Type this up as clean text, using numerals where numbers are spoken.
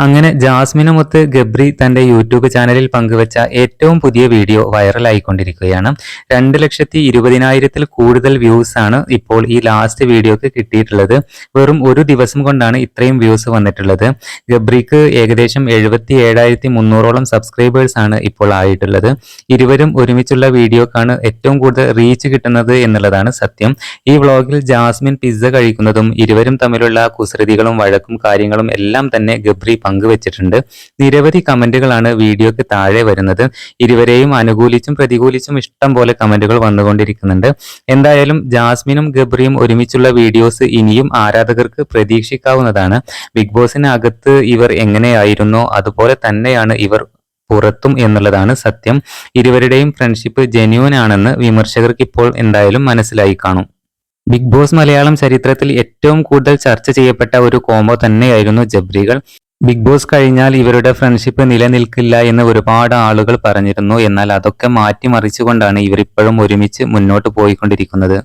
അങ്ങനെ ജാസ്മിനുമൊത്ത് ഗബ്രി തന്റെ യൂട്യൂബ് ചാനലിൽ പങ്കുവച്ച ഏറ്റവും പുതിയ വീഡിയോ വൈറലായിക്കൊണ്ടിരിക്കുകയാണ്. 2,20,000-ൽ കൂടുതൽ വ്യൂസ് ആണ് ഇപ്പോൾ ഈ ലാസ്റ്റ് വീഡിയോക്ക് കിട്ടിയിട്ടുള്ളത്. വെറും ഒരു ദിവസം കൊണ്ടാണ് ഇത്രയും വ്യൂസ് വന്നിട്ടുള്ളത്. ഗബ്രിക്ക് ഏകദേശം 77,300ഓളം സബ്സ്ക്രൈബേഴ്സ് ആണ് ഇപ്പോൾ ആയിട്ടുള്ളത്. ഇരുവരും ഒരുമിച്ചുള്ള വീഡിയോക്കാണ് ഏറ്റവും കൂടുതൽ റീച്ച് കിട്ടുന്നത് എന്നുള്ളതാണ് സത്യം. ഈ വ്ളോഗിൽ ജാസ്മിൻ പിസ്സ കഴിക്കുന്നതും ഇരുവരും തമ്മിലുള്ള കുസൃതികളും വഴക്കും കാര്യങ്ങളും എല്ലാം തന്നെ ഗബ്രി പങ്കുവച്ചിട്ടുണ്ട്. നിരവധി കമന്റുകളാണ് വീഡിയോക്ക് താഴെ വരുന്നത്. ഇരുവരെയും അനുകൂലിച്ചും പ്രതികൂലിച്ചും ഇഷ്ടം പോലെ കമന്റുകൾ വന്നുകൊണ്ടിരിക്കുന്നുണ്ട്. എന്തായാലും ജാസ്മിനും ഗബ്രിയും ഒരുമിച്ചുള്ള വീഡിയോസ് ഇനിയും ആരാധകർക്ക് പ്രതീക്ഷിക്കാവുന്നതാണ്. ബിഗ് ബോസിന് അകത്ത് ഇവർ എങ്ങനെയായിരുന്നോ അതുപോലെ തന്നെയാണ് ഇവർ പുറത്തും എന്നുള്ളതാണ് സത്യം. ഇരുവരുടെയും ഫ്രണ്ട്ഷിപ്പ് ജെന്യൂൻ ആണെന്ന് വിമർശകർക്ക് ഇപ്പോൾ എന്തായാലും മനസ്സിലായി കാണും. ബിഗ് ബോസ് മലയാളം ചരിത്രത്തിൽ ഏറ്റവും കൂടുതൽ ചർച്ച ചെയ്യപ്പെട്ട ഒരു കോംബോ തന്നെയായിരുന്നു ജബ്രികൾ. ബിഗ് ബോസ് കഴിഞ്ഞാൽ ഇവരുടെ ഫ്രണ്ട്ഷിപ്പ് നിലനിൽക്കില്ല എന്ന് ഒരുപാട് ആളുകൾ പറഞ്ഞിരുന്നു. എന്നാൽ അതൊക്കെ മാറ്റിമറിച്ചുകൊണ്ടാണ് ഇവരിപ്പോഴും ഒരുമിച്ച് മുന്നോട്ട് പോയിക്കൊണ്ടിരിക്കുന്നത്.